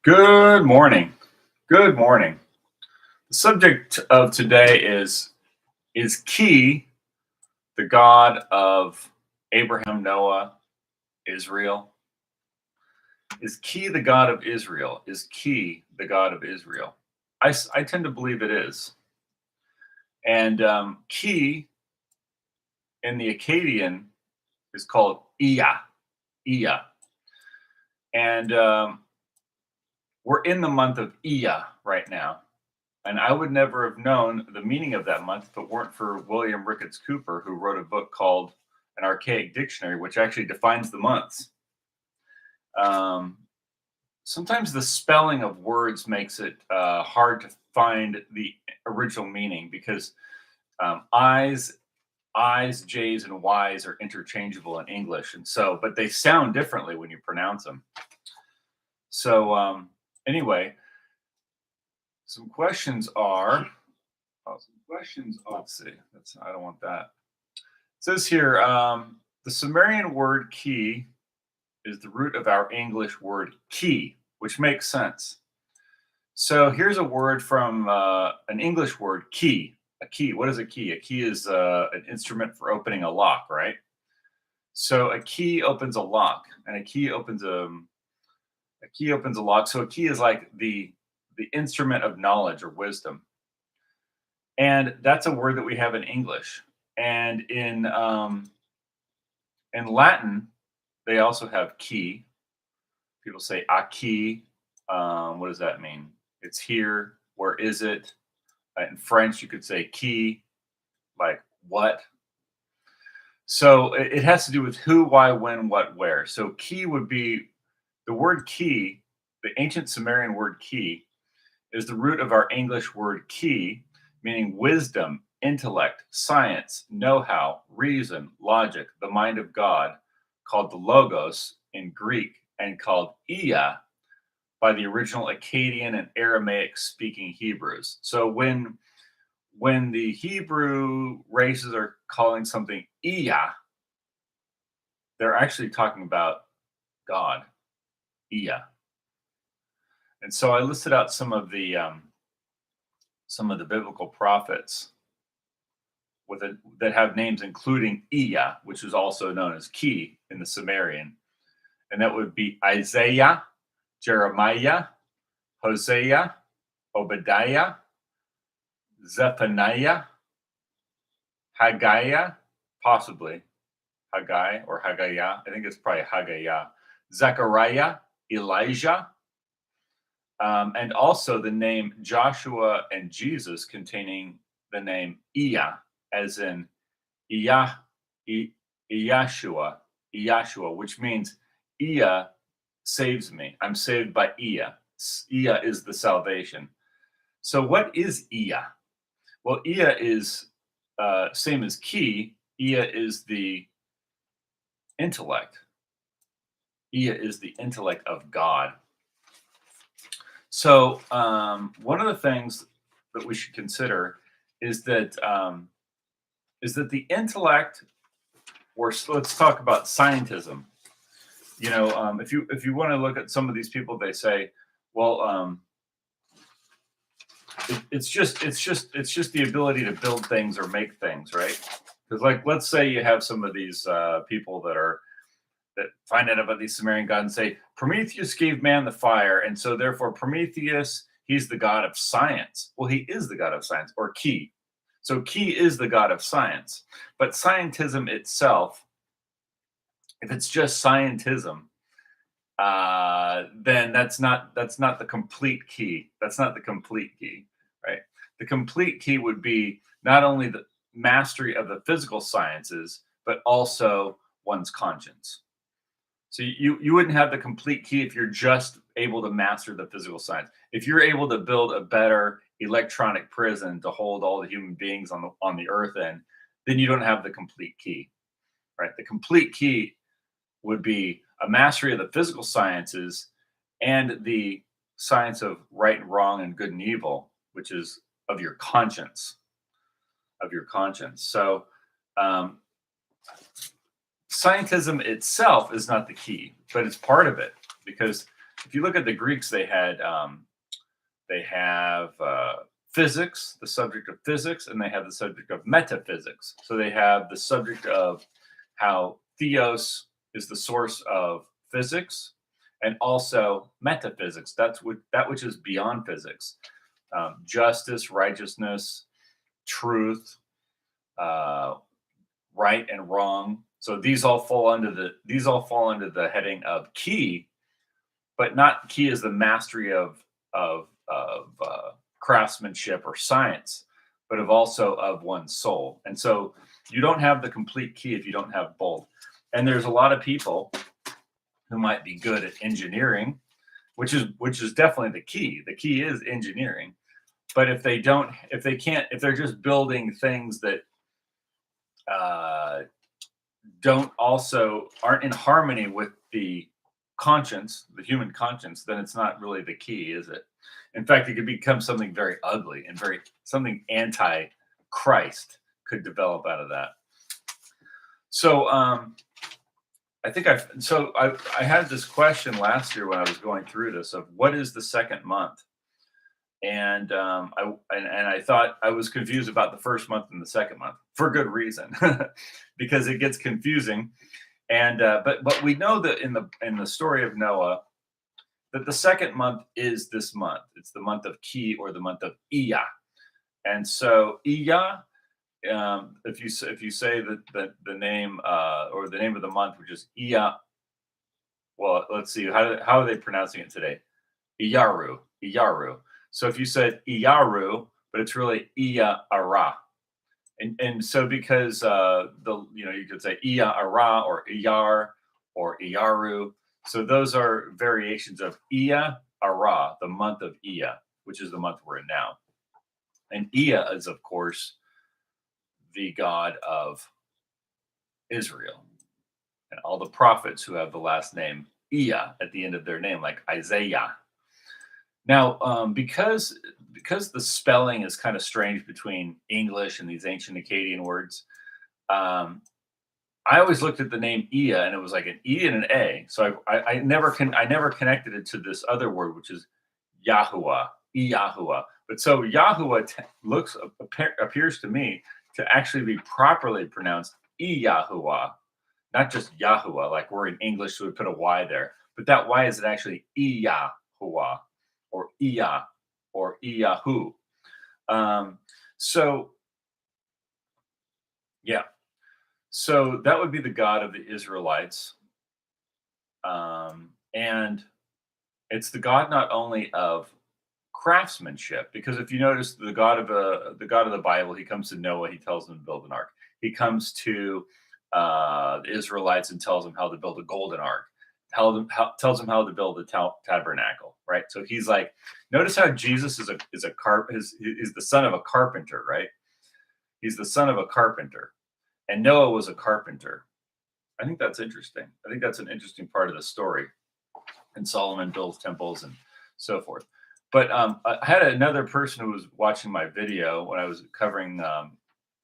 Good morning. Good morning. The subject of today is Key, the God of Abraham, Noah, Israel? Is Key the God of Israel? Is Key the God of Israel? I tend to believe it is. And Key in the Akkadian is called Iya. Iya. And we're in the month of Iya right now. And I would never have known the meaning of that month if it weren't for William Ricketts Cooper, who wrote a book called An Archaic Dictionary, which actually defines the months. Um, Sometimes the spelling of words makes it hard to find the original meaning because I's, J's, and Y's are interchangeable in English, and so but they sound differently when you pronounce them. So anyway, some questions are. Let's see. I don't want that. It says here, the Sumerian word key is the root of our English word key, which makes sense. So here's a word from an English word, key. A key. What is a key? A key is an instrument for opening a lock, right? So a key opens a lock, and a key opens a lock. So a key is like the instrument of knowledge or wisdom. And that's a word that we have in English. And in Latin, they also have key. People say "aki." What does that mean? It's here. Where is it? In French, you could say "qui," like what. So it has to do with who, why, when, what, where. So key would be the word key. The ancient Sumerian word key is the root of our English word key, meaning wisdom, intellect, science, know-how, reason, logic, the mind of God, called the Logos in Greek, and called Iya by the original Akkadian and Aramaic speaking Hebrews. So when the Hebrew races are calling something Iya, they're actually talking about God, Iya. And so I listed out some of the biblical prophets that have names including Iya, which is also known as Key in the Sumerian, and that would be Isaiah, Jeremiah, Hosea, Obadiah, Zephaniah, Haggai, possibly Haggai or Haggaiah. I think it's probably Haggaiah. Zechariah, Elijah, and also the name Joshua and Jesus containing the name Iya, as in Iyashua, which means Iya saves me. I'm saved by Iya. Iya is the salvation. So what is Iya? Well, Iya is same as key. Iya is the intellect. Iya is the intellect of God. So one of the things that we should consider is that the intellect, or let's talk about scientism. You know, if you want to look at some of these people, they say, well, it's just the ability to build things or make things, right? Because like, let's say you have some of these people that find out about these Sumerian gods and say Prometheus gave man the fire, and so therefore Prometheus, he's the god of science. Well, he is the god of science, or Ki. So Ki is the god of science, but scientism itself, if it's just scientism, then that's not the complete key. That's not the complete key, right? The complete key would be not only the mastery of the physical sciences, but also one's conscience. So you wouldn't have the complete key if you're just able to master the physical science. If you're able to build a better electronic prison to hold all the human beings on the earth in, then you don't have the complete key, right? The complete key would be a mastery of the physical sciences and the science of right and wrong and good and evil, which is of your conscience, So scientism itself is not the key, but it's part of it, because if you look at the Greeks, they have physics, the subject of physics, and they have the subject of metaphysics. So they have the subject of how theos is the source of physics, and also metaphysics. That which is beyond physics, justice, righteousness, truth, uh, right and wrong. So these all fall under the heading of key, but not key as the mastery of craftsmanship or science, but of one's soul. And so you don't have the complete key if you don't have both. And there's a lot of people who might be good at engineering, which is definitely the key. The key is engineering. But if they're just building things that uh, aren't in harmony with the conscience, the human conscience, then it's not really the key, is it? In fact, it could become something very ugly and something anti-Christ could develop out of that. So I had this question last year when I was going through this of what is the second month, and I thought I was confused about the first month and the second month for good reason, because it gets confusing. And but we know that in the story of Noah, that the second month is this month. It's the month of Ki, or the month of Iyah. And so Iyah, if you say that the name or the name of the month, which is Iyah, well, let's see, how are they pronouncing it today? Iyaru. So if you said Iyaru, but it's really Arah. And so because you could say Arah or Iyar or Iyaru. So those are variations of Arah, the month of Iyah, which is the month we're in now. And Iyah is, of course, the God of Israel. And all the prophets who have the last name Iyah at the end of their name, like Isaiah. Now, because the spelling is kind of strange between English and these ancient Akkadian words, I always looked at the name Iyah, and it was like an E and an A. So I never connected it to this other word, which is Yahuwah, Yahuwah. But so Yahuwah appears to me to actually be properly pronounced Yahuwah, not just Yahuwah, like we're in English, so we put a Y there. But that Y is actually Yahuwah, or Iyah, or Iyahu. So yeah. So that would be the God of the Israelites. And it's the God not only of craftsmanship, because if you notice the God of the Bible, he comes to Noah, he tells him to build an ark. He comes to the Israelites and tells them how to build a golden ark. Tells them how to build a tabernacle, right? So he's like, notice how Jesus is the son of a carpenter, right? He's the son of a carpenter. And Noah was a carpenter. I think that's interesting. I think that's an interesting part of the story. And Solomon builds temples and so forth. But I had another person who was watching my video when I was covering the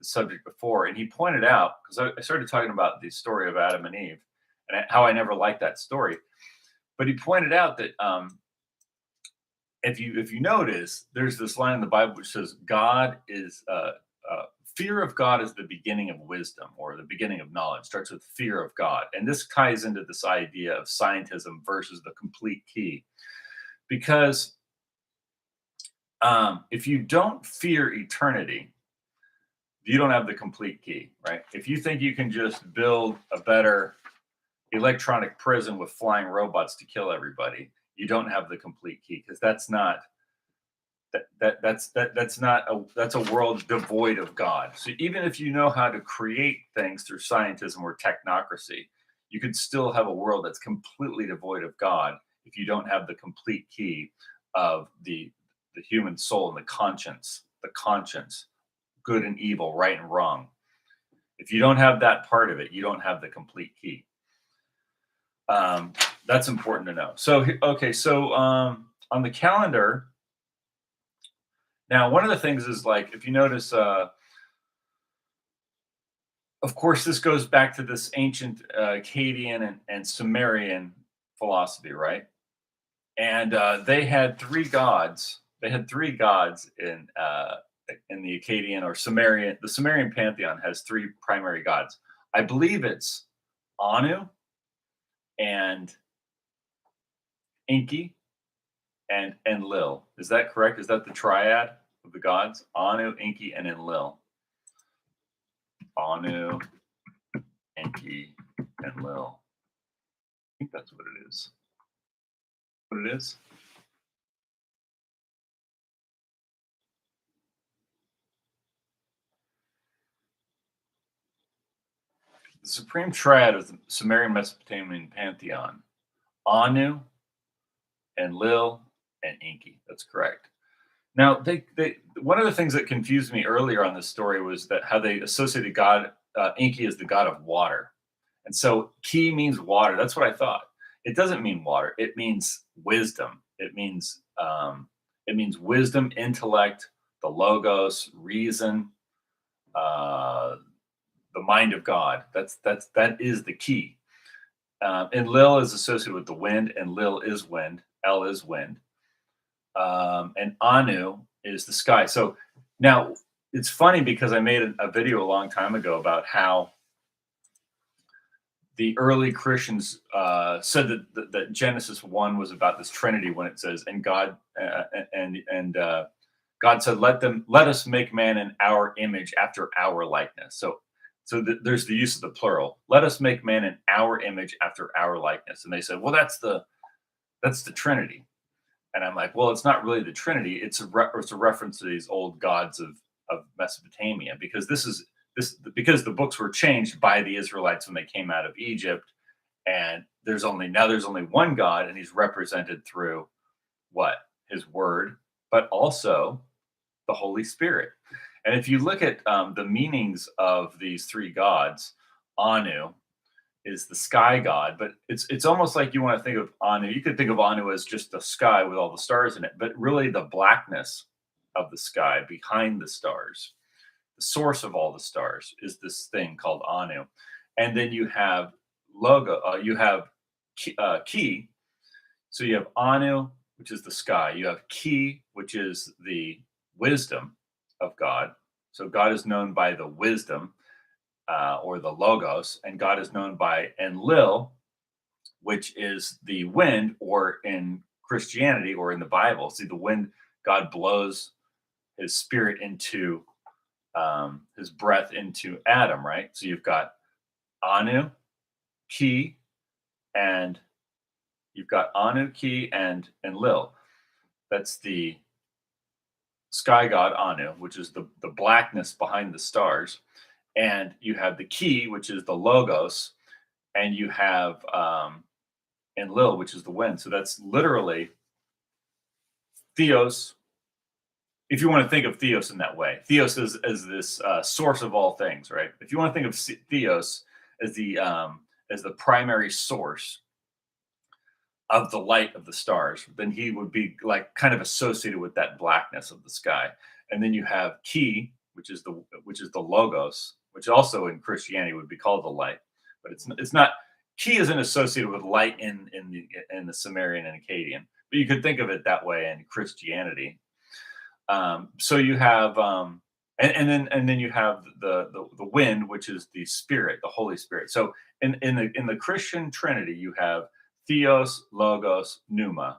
subject before, and he pointed out, because I started talking about the story of Adam and Eve and how I never liked that story. But he pointed out that if you notice, there's this line in the Bible which says God is fear of God is the beginning of wisdom, or the beginning of knowledge. Starts with fear of God. And this ties into this idea of scientism versus the complete key. Because if you don't fear eternity, you don't have the complete key, right? If you think you can just build a better electronic prison with flying robots to kill everybody, you don't have the complete key, because that's a world devoid of God. So even if you know how to create things through scientism or technocracy, you could still have a world that's completely devoid of God if you don't have the complete key of the human soul and the conscience, good and evil, right and wrong. If you don't have that part of it, you don't have the complete key. That's important to know. So, okay, so on the calendar, now, one of the things is, like, if you notice, of course, this goes back to this ancient Akkadian and Sumerian philosophy, right? and they had three gods. They had three gods in the Akkadian or Sumerian. The Sumerian pantheon has three primary gods. I believe it's Anu and Enki and Enlil. Is that correct? Is that the triad of the gods? Anu, Enki, and Enlil. Anu, Enki, Enlil. I think that's what it is. What it is? The supreme triad of the Sumerian Mesopotamian pantheon: Anu, Enlil, and Enki. That's correct. Now, they one of the things that confused me earlier on this story was that how they associated God Enki as the god of water, and so Ki means water. That's what I thought. It doesn't mean water. It means wisdom. It means wisdom, intellect, the logos, reason, uh, the mind of God. That is the key. And Lil is associated with the wind, and Lil is wind. El is wind, and Anu is the sky. So now it's funny because I made a video a long time ago about how the early Christians said that Genesis 1 was about this Trinity when it says, and God God said, let us make man in our image after our likeness. There's the use of the plural. Let us make man in our image after our likeness. And they said, well, that's the Trinity. And I'm like, well, it's not really the Trinity. It's a reference to these old gods of Mesopotamia, because because the books were changed by the Israelites when they came out of Egypt, and there's only one God, and he's represented through what? His word, but also the Holy Spirit. And if you look at the meanings of these three gods, Anu is the sky god, but it's almost like you want to think of Anu. You could think of Anu as just the sky with all the stars in it, but really the blackness of the sky behind the stars, the source of all the stars, is this thing called Anu. And then you have Ki. So you have Anu, which is the sky. You have Ki, which is the wisdom of God. So God is known by the wisdom or the logos, and God is known by Enlil, which is the wind, or in Christianity or in the Bible. See, the wind, God blows his spirit into his breath into Adam, right? So you've got Anu, Ki, and Enlil. That's the sky god Anu, which is the blackness behind the stars. And you have the Ki, which is the logos, and you have Enlil, which is the wind. So that's literally Theos. If you want to think of Theos in that way, Theos is this source of all things, right? If you want to think of Theos as the primary source of the light of the stars, then he would be like kind of associated with that blackness of the sky. And then you have Ki, which is the logos, which also in Christianity would be called the light, but it's not. Ki isn't associated with light in the Sumerian and Akkadian, but you could think of it that way in Christianity. So you have and then you have the wind, which is the spirit, the Holy Spirit. So in the Christian Trinity, you have Theos, Logos, Pneuma,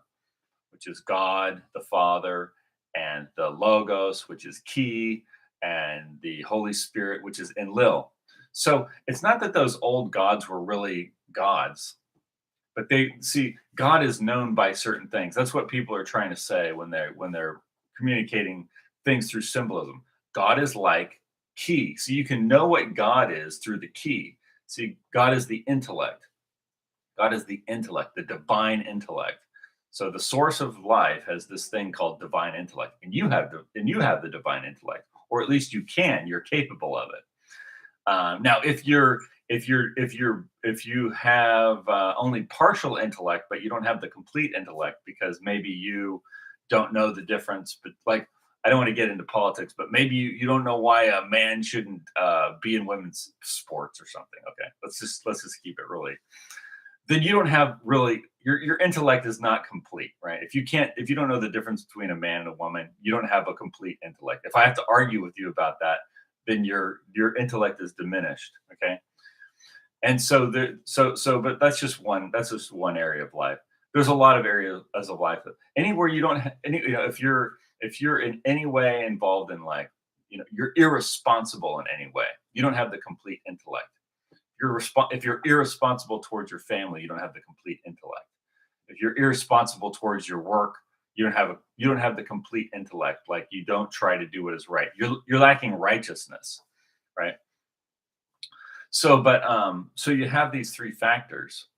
which is God the Father, and the Logos, which is Ki, and the Holy Spirit, which is Enlil. So it's not that those old gods were really gods, but God is known by certain things. That's what people are trying to say when they're communicating things through symbolism. God is like Ki. So you can know what God is through the Ki. See, God is the intellect. God is the intellect, the divine intellect. So the source of life has this thing called divine intellect, and you have the divine intellect, or at least you're capable of it. Now, if you have only partial intellect, but you don't have the complete intellect because maybe you don't know the difference, but like, I don't want to get into politics, but maybe you don't know why a man shouldn't be in women's sports or something. Okay, let's just keep it really then you don't have really your intellect is not complete, right? If you don't know the difference between a man and a woman, you don't have a complete intellect. If I have to argue with you about that, then your intellect is diminished. Okay. And so but that's just one area of life. There's a lot of areas of life anywhere you don't any, if you're in any way involved in like, you're irresponsible in any way, you don't have the complete intellect. If you're irresponsible towards your family, you don't have the complete intellect. If you're irresponsible towards your work, you don't have the complete intellect. Like, you don't try to do what is right. You're lacking righteousness, right? So you have these three factors.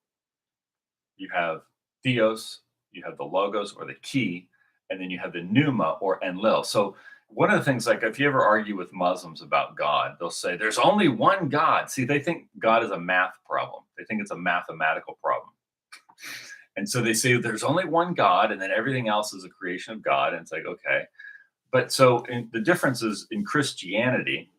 You have theos, you have the logos or the key, and then you have the pneuma or enlil. So one of the things, like if you ever argue with Muslims about God, they'll say there's only one God. See, they think God is a math problem. They think it's a mathematical problem. And so they say there's only one God, and then everything else is a creation of God. And it's like, okay. But the difference is in Christianity,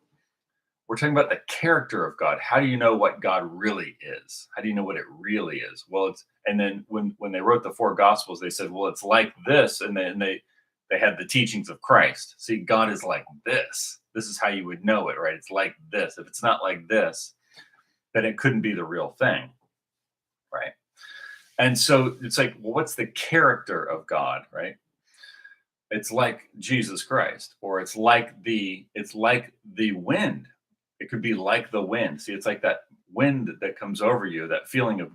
we're talking about the character of God. How do you know what God really is? How do you know what it really is? Well, and then when they wrote the four gospels, they said, well, it's like this. And then they had the teachings of Christ. See, God is like this. This is how you would know it, right? It's like this. If it's not like this, then it couldn't be the real thing, right? And so it's like, well, what's the character of God, right? It's like Jesus Christ, or it's like the wind. It could be like the wind. See, it's like that wind that comes over you, that feeling of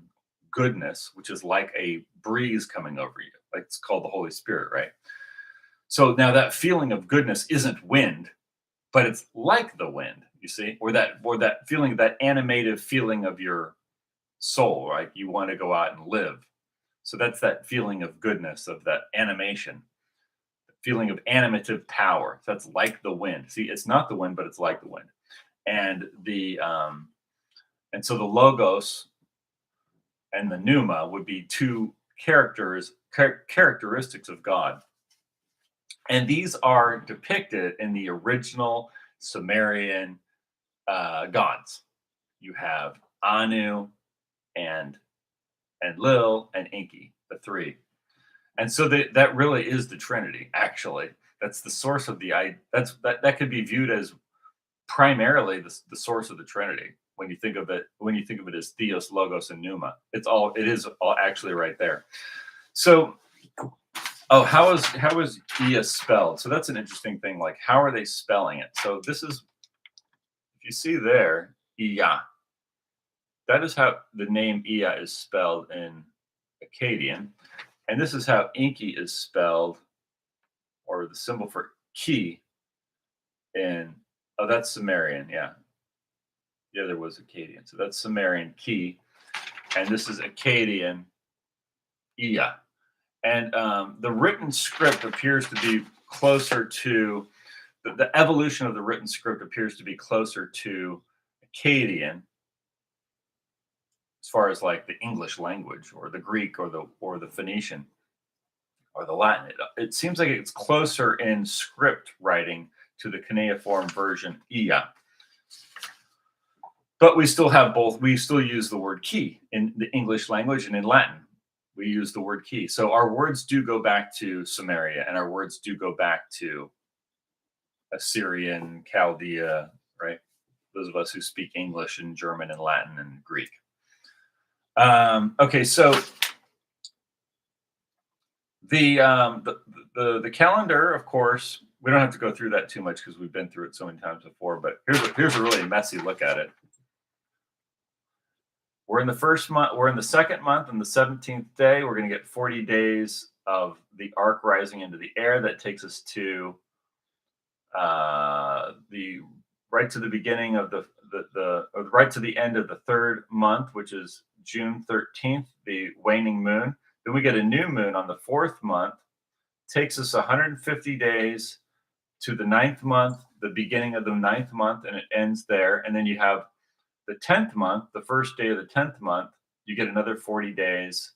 goodness, which is like a breeze coming over you. Like, it's called the Holy Spirit, right? So now that feeling of goodness isn't wind, but it's like the wind, you see, or that feeling, that animative feeling of your soul, right? You want to go out and live. So that's that feeling of goodness, of that animation, feeling of animative power. So that's like the wind. See, it's not the wind, but it's like the wind. And so the logos and the pneuma would be two characteristics of God. And these are depicted in the original Sumerian gods. You have Anu and Lil and Enki, the three. And so that really is the Trinity. Actually, that's the source of that could be viewed as primarily the source of the Trinity. When you think of it as theos, logos, and pneuma, it is all actually right there. So, how is Ia spelled? So that's an interesting thing. Like, how are they spelling it? So this is, if you see there, Ia. That is how the name Ia is spelled in Akkadian, and this is how Enki is spelled, or the symbol for key in. Oh, that's Sumerian. Yeah. The other was Akkadian. So that's Sumerian key. And this is Akkadian Ia. And the written script appears to be closer to, the evolution of the written script appears to be closer to Akkadian, as far as like the English language, or the Greek, or the Phoenician, or the Latin. It seems like it's closer in script writing to the cuneiform version Ia. But we still have both. We still use the word key in the English language, and in Latin, we use the word key. So our words do go back to Sumeria, and our words do go back to Assyrian, Chaldea, right? Those of us who speak English and German and Latin and Greek. Okay, so the calendar, of course, we don't have to go through that too much because we've been through it so many times before. But here's a really messy look at it. We're in the first month. We're in the second month, on the 17th day. We're going to get 40 days of the ARK rising into the air. That takes us to right to the beginning of or right to the end of the third month, which is June 13th, the waning moon. Then we get a new moon on the fourth month. Takes us 150 days to the ninth month, the beginning of the ninth month, and it ends there. And then you have the 10th month, the first day of the 10th month, you get another 40 days.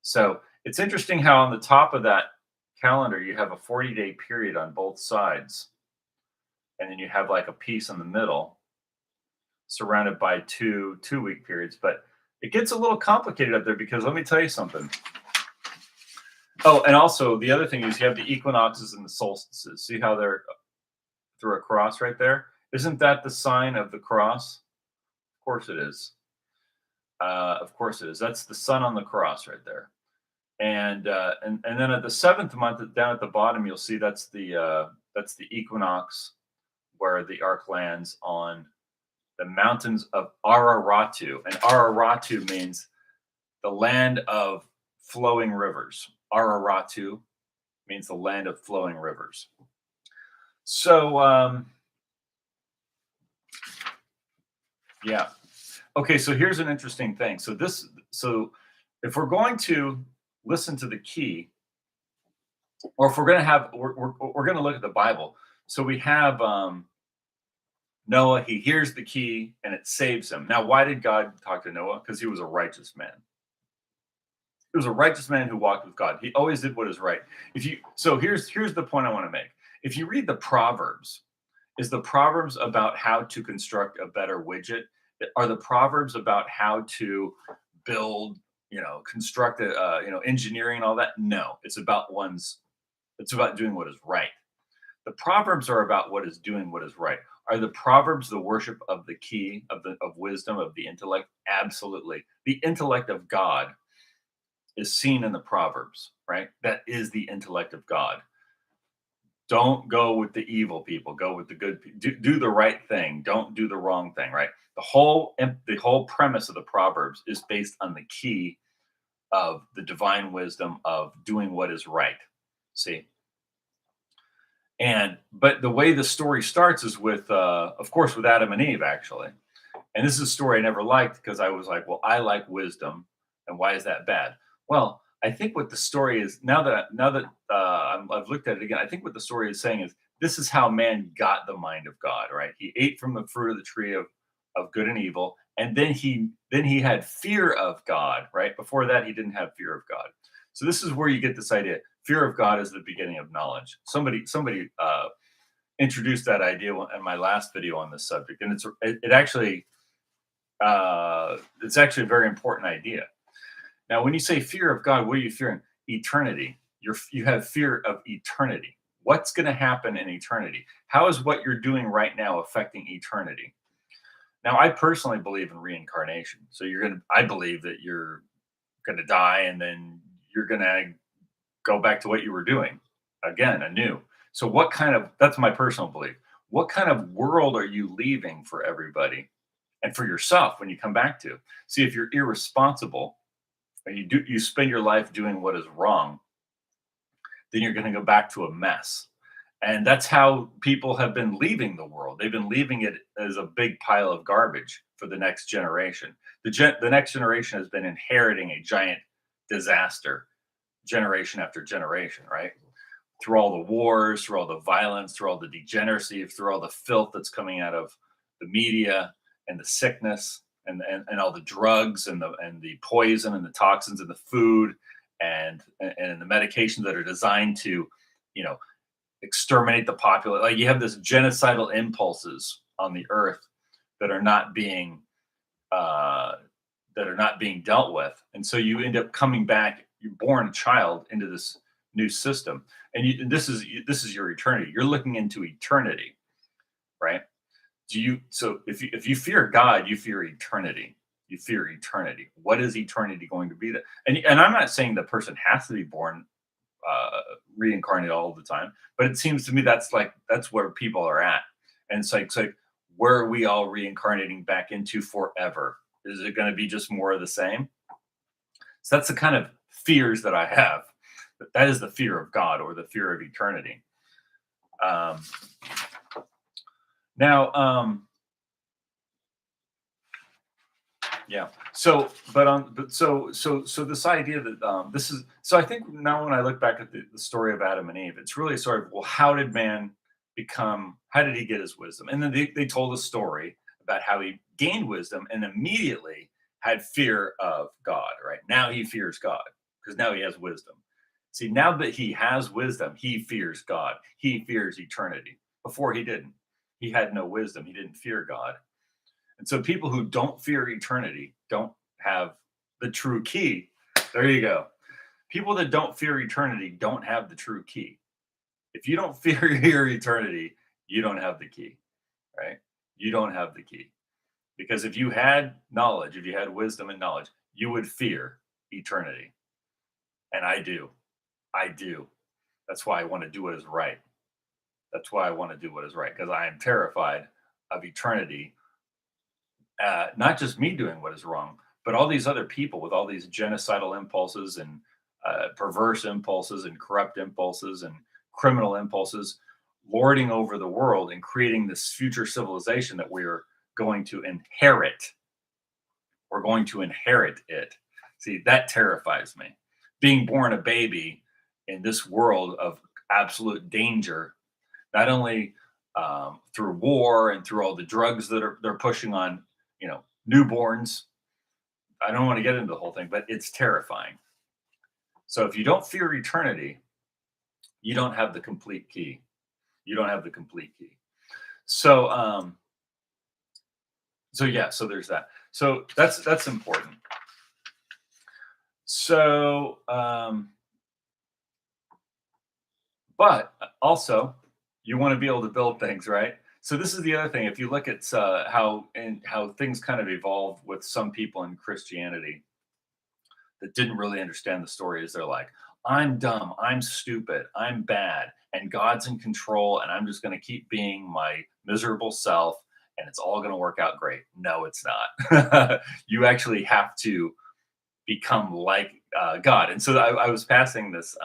So it's interesting how on the top of that calendar, you have a 40-day period on both sides. And then you have like a piece in the middle surrounded by two week periods. But It gets a little complicated up there because let me tell you something. Oh, and also the other thing is you have the equinoxes and the solstices. See how they're through a cross right there? Isn't that the sign of the cross? Of course it is. Of course it is. That's the sun on the cross right there. And then at the seventh month, down at the bottom, you'll see that's the equinox where the ark lands on the mountains of Araratu. And Araratu means the land of flowing rivers. Araratu means the land of flowing rivers. So, yeah. Okay, so here's an interesting thing. So if we're going to listen to the key, or if we're going to have, we're going to look at the Bible. So we have Noah. He hears the key, and it saves him. Now, why did God talk to Noah? Because he was a righteous man. He was a righteous man who walked with God. He always did what is right. Here's the point I want to make. If you read the Proverbs, is the Proverbs about how to construct a better widget? Are the Proverbs about how to build, construct engineering and all that? No, it's about doing what is right. The Proverbs are about what is doing what is right. Are the Proverbs the worship of the key of wisdom, of the intellect? Absolutely. The intellect of God is seen in the Proverbs, right? That is the intellect of God. Don't go with the evil people. Go with the good people. Do the right thing. Don't do the wrong thing, right? The whole premise of the Proverbs is based on the key of the divine wisdom of doing what is right. See? But the way the story starts is with, of course, with Adam and Eve, actually. And this is a story I never liked because I was like, well, I like wisdom. And why is that bad? Well, I think what the story is now that I've looked at it again, I think what the story is saying is this is how man got the mind of God, right? He ate from the fruit of the tree of good and evil, and then he had fear of God, right? Before that, he didn't have fear of God. So this is where you get this idea: fear of God is the beginning of knowledge. Somebody introduced that idea in my last video on this subject, and it's actually a very important idea. Now, when you say fear of God, what are you fearing? Eternity. You have fear of eternity. What's going to happen in eternity? How is what you're doing right now affecting eternity? Now, I personally believe in reincarnation. So I believe that you're going to die and then you're going to go back to what you were doing again, anew. So that's my personal belief. What kind of world are you leaving for everybody and for yourself when you come back to? See, if you're irresponsible, you spend your life doing what is wrong, then you're going to go back to a mess. And that's how people have been leaving the world. They've been leaving it as a big pile of garbage for the next generation. The next generation has been inheriting a giant disaster generation after generation, right? Through all the wars, through all the violence, through all the degeneracy, through all the filth that's coming out of the media and the sickness and all the drugs and the poison and the toxins in the food and the medications that are designed to, exterminate the population. Like you have this genocidal impulses on the earth that are not being dealt with, and so you end up coming back. You're born a child into this new system, and this is your eternity. You're looking into eternity, right? So if you fear God, you fear eternity. You fear eternity. What is eternity going to be? And I'm not saying the person has to be born reincarnated all the time, but it seems to me that's where people are at. And it's like where are we all reincarnating back into forever? Is it going to be just more of the same? So that's the kind of fears that I have. That is the fear of God or the fear of eternity. Yeah. So this idea that this is so I think now when I look back at the story of Adam and Eve, it's really sort of, well, how did man become? How did he get his wisdom? And then they told a story about how he gained wisdom and immediately had fear of God. Right now he fears God because now he has wisdom. See, now that he has wisdom, he fears God. He fears eternity. Before he didn't. He had no wisdom. He didn't fear God. And so people who don't fear eternity don't have the true key. There you go. People that don't fear eternity don't have the true key. If you don't fear your eternity, you don't have the key, right? You don't have the key. Because if you had knowledge, if you had wisdom and knowledge, you would fear eternity. And I do. I do. That's why I want to do what is right. That's why I want to do what is right, because I am terrified of eternity. Not just me doing what is wrong, but all these other people with all these genocidal impulses and perverse impulses and corrupt impulses and criminal impulses lording over the world and creating this future civilization that we're going to inherit. We're going to inherit it. See, that terrifies me. Being born a baby in this world of absolute danger, not only through war and through all the drugs that they're pushing on, newborns. I don't want to get into the whole thing, but it's terrifying. So if you don't fear eternity, you don't have the complete key. You don't have the complete key. So so there's that. So that's important. So but also you want to be able to build things, right? So this is the other thing. If you look at how things kind of evolved with some people in Christianity that didn't really understand the story, is they're like, I'm dumb, I'm stupid, I'm bad, and God's in control, and I'm just going to keep being my miserable self, and it's all going to work out great. No, it's not. You actually have to become like God. And so I was passing this.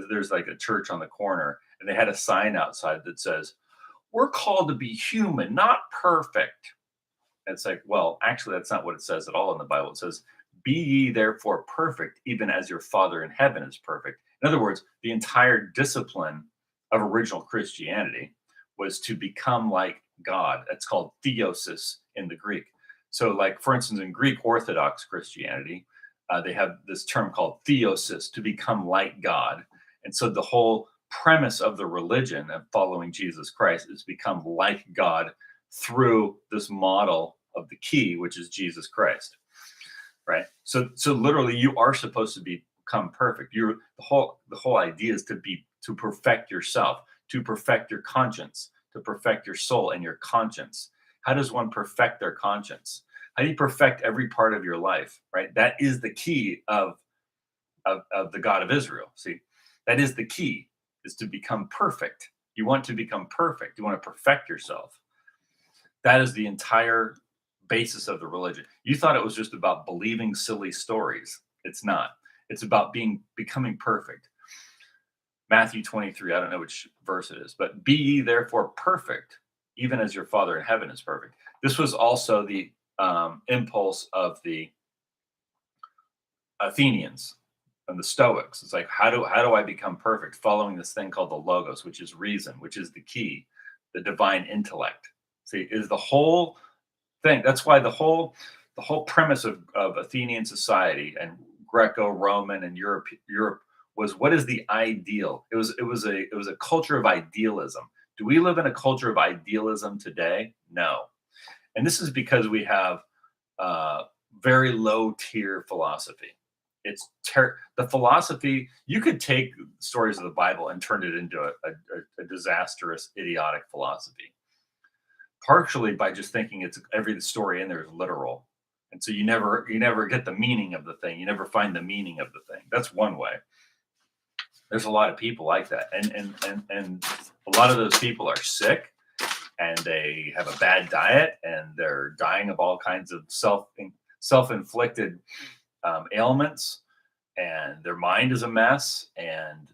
There's like a church on the corner, and they had a sign outside that says, "We're called to be human, not perfect." And it's like, well, actually, that's not what it says at all in the Bible. It says, "Be ye therefore perfect, even as your Father in heaven is perfect." In other words, the entire discipline of original Christianity was to become like God. That's called theosis in the Greek. So, like, for instance, in Greek Orthodox Christianity, they have this term called theosis, to become like God. And so the whole premise of the religion of following Jesus Christ is become like God through this model of the key, which is Jesus Christ. Right. So literally you are supposed to become perfect. The whole idea is to perfect yourself, to perfect your conscience, to perfect your soul and your conscience. How does one perfect their conscience? How do you perfect every part of your life? Right. That is the key of the God of Israel. See, that is the key, is to become perfect. You want to become perfect. You want to perfect yourself. That is the entire basis of the religion. You thought it was just about believing silly stories. It's not. It's about becoming perfect. Matthew 23, I don't know which verse it is, but be ye therefore perfect, even as your Father in heaven is perfect. This was also the impulse of the Athenians and the Stoics. It's like, how do I become perfect? Following this thing called the Logos, which is reason, which is the key, the divine intellect. See, is the whole thing. That's why the whole premise of Athenian society and Greco-Roman and Europe was, what is the ideal? It was a culture of idealism. Do we live in a culture of idealism today? No. And this is because we have very low tier philosophy. It's the philosophy. You could take stories of the Bible and turn it into a disastrous, idiotic philosophy, partially by just thinking it's every story in there is literal, and so you never get the meaning of the thing. You never find the meaning of the thing. That's one way. There's a lot of people like that, and a lot of those people are sick, and they have a bad diet, and they're dying of all kinds of self-inflicted ailments, and their mind is a mess, and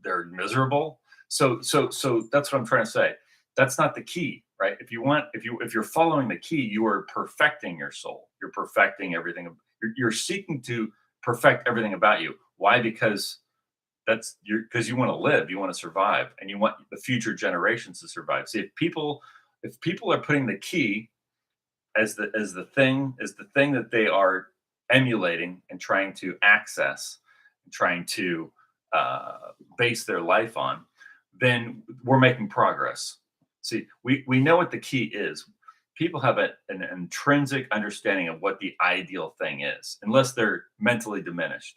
they're miserable. So that's what I'm trying to say. That's not the key, right? If you're following the key, you are perfecting your soul. You're perfecting everything. You're seeking to perfect everything about you. Why? Because because you want to live, you want to survive, and you want the future generations to survive. See, if people are putting the key as the thing that they are emulating and trying to access and trying to base their life on, then we're making progress. See, we know what the key is. people have an intrinsic understanding of what the ideal thing is, unless they're mentally diminished.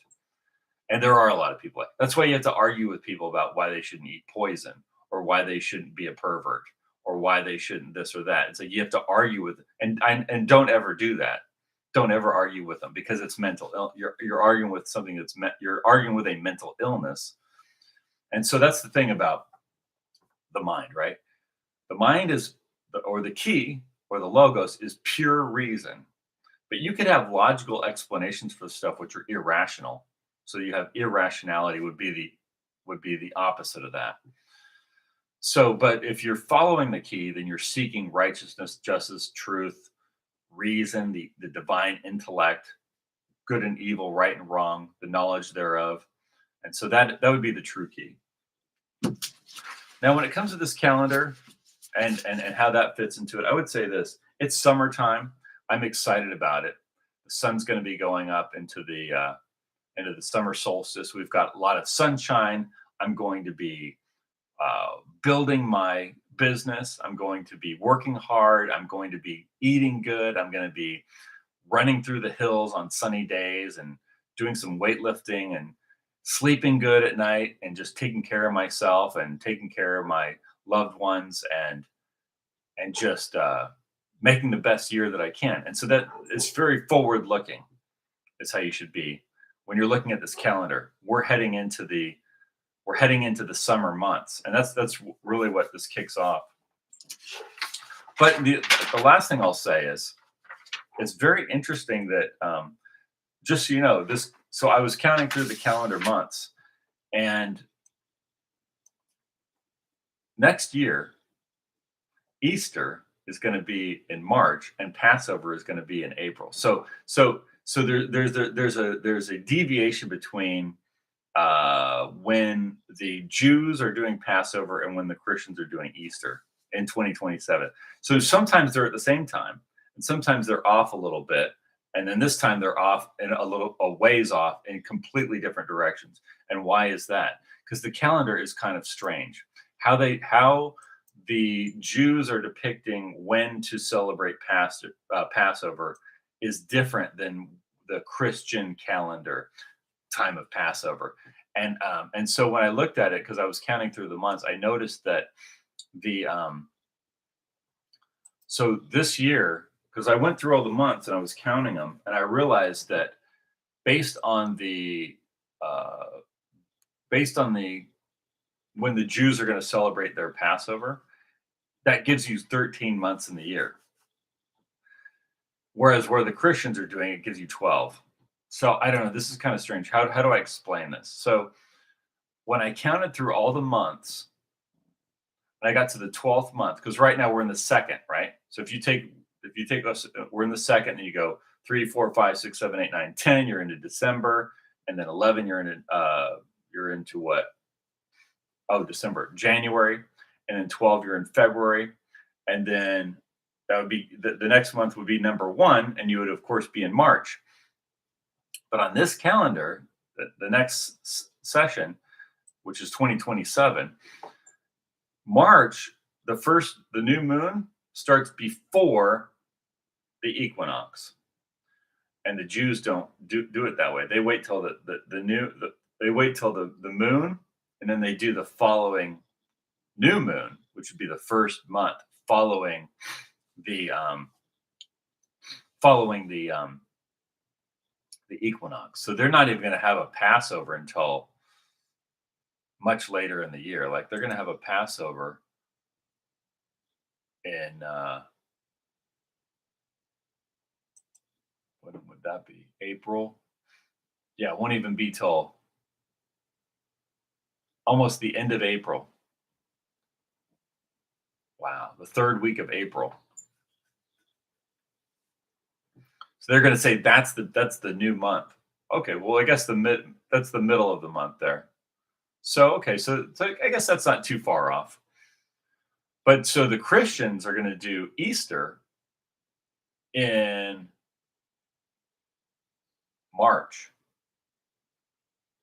And there are a lot of people. That's why you have to argue with people about why they shouldn't eat poison, or why they shouldn't be a pervert, or why they shouldn't this or that. It's like you have to argue with, and don't ever do that. Don't ever argue with them, because it's mental. You're arguing with something you're arguing with a mental illness. And so that's the thing about the mind, right? The mind is, or the key, or the logos is pure reason. But you could have logical explanations for stuff which are irrational. So you have irrationality would be the opposite of that. So, but if you're following the key, then you're seeking righteousness, justice, truth, reason, the divine intellect, good and evil, right and wrong, the knowledge thereof. And so that would be the true key. Now, when it comes to this calendar and how that fits into it, I would say this: it's summertime. I'm excited about it. The sun's going to be going up into the summer solstice. We've got a lot of sunshine. I'm going to be building my business. I'm going to be working hard. I'm going to be eating good. I'm going to be running through the hills on sunny days and doing some weightlifting and sleeping good at night and just taking care of myself and taking care of my loved ones and just making the best year that I can. And so that is very forward looking. Is how you should be when you're looking at this calendar. We're heading into the summer months, and that's really what this kicks off. But the last thing I'll say is it's very interesting that just so you know this. So I was counting through the calendar months, and next year Easter is going to be in March, and Passover is going to be in April. So there's a deviation between when the Jews are doing Passover and when the Christians are doing Easter in 2027. So sometimes they're at the same time, and sometimes they're off a little bit, and then this time they're off and a ways off in completely different directions. And why is that? Because the calendar is kind of strange. How the Jews are depicting when to celebrate Passover is different than the Christian calendar time of Passover. And so when I looked at it, because I was counting through the months, I noticed that the so this year, because I went through all the months and I was counting them, and I realized that based on the uh, when the Jews are going to celebrate their Passover, that gives you 13 months in the year. Whereas where the Christians are doing it gives you 12. So I don't know. This is kind of strange. How do I explain this? So when I counted through all the months, and I got to the 12th month, because right now we're in the second, right? So if you take us, we're in the second, and you go 3, 4, 5, 6, 7, 8, 9, 10, you're into December, and then 11, you're into what? Oh, December, January, and then 12, you're in February, and then that would be the next month would be number 1, and you would of course be in March. But on this calendar, the next session, which is 2027, March, the new moon starts before the equinox, and the Jews don't do it that way. They wait till they wait till the moon, and then they do the following new moon, which would be the first month following the equinox. So they're not even going to have a Passover until much later in the year. Like they're going to have a Passover in what would that be? April? Yeah, it won't even be till almost the end of April. Wow, the third week of April. So they're going to say that's the new month. Okay, well I guess that's the middle of the month there. So okay, so I guess that's not too far off. But so the Christians are going to do Easter in March.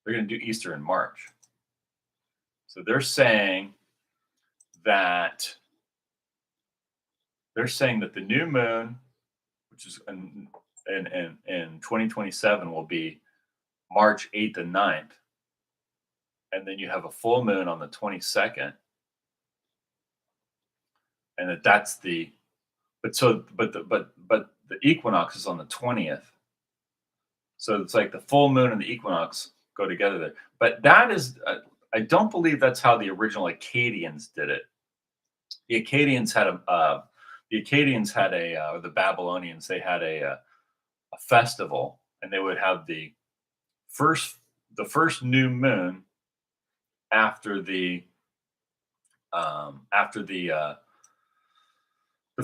They're going to do Easter in March. So they're saying that they're saying that the new moon, which is in 2027, will be March 8th and 9th. And then you have a full moon on the 22nd. And that's the but the equinox is on the 20th. So it's like the full moon and the equinox go together there. But that is I don't believe that's how the original Akkadians did it. The Akkadians had a or the Babylonians, they had a festival, and they would have first the first new moon after the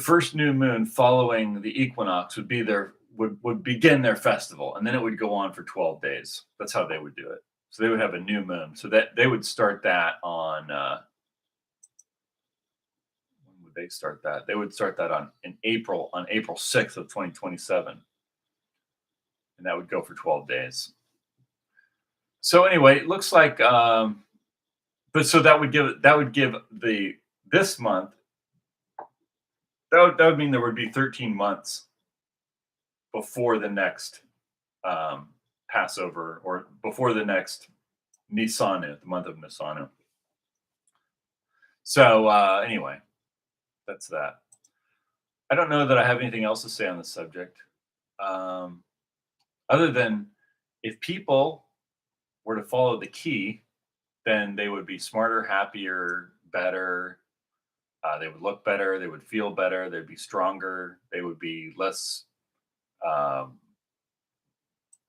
first new moon following the equinox would begin their festival, and then it would go on for 12 days. That's how they would do it. So they would have a new moon. So that they would start that on when would they start that? They would start that on April 6th of 2027. And that would go for 12 days. So anyway, it looks like but so that would give this month, that would mean there would be 13 months before the next Passover, or before the next Nisanu, the month of Nisanu. So anyway, that's that. I don't know that I have anything else to say on the subject, other than if people were to follow the key, then they would be smarter, happier, better. They would look better. They would feel better. They'd be stronger. They would be less.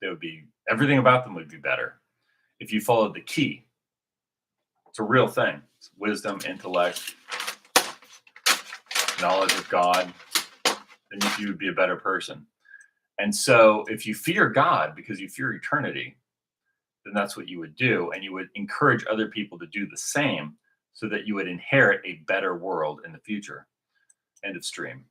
They would be, everything about them would be better if you followed the key. It's a real thing. It's wisdom, intellect, knowledge of God. Then you would be a better person. And so, if you fear God because you fear eternity, then that's what you would do, and you would encourage other people to do the same, so that you would inherit a better world in the future. End of stream.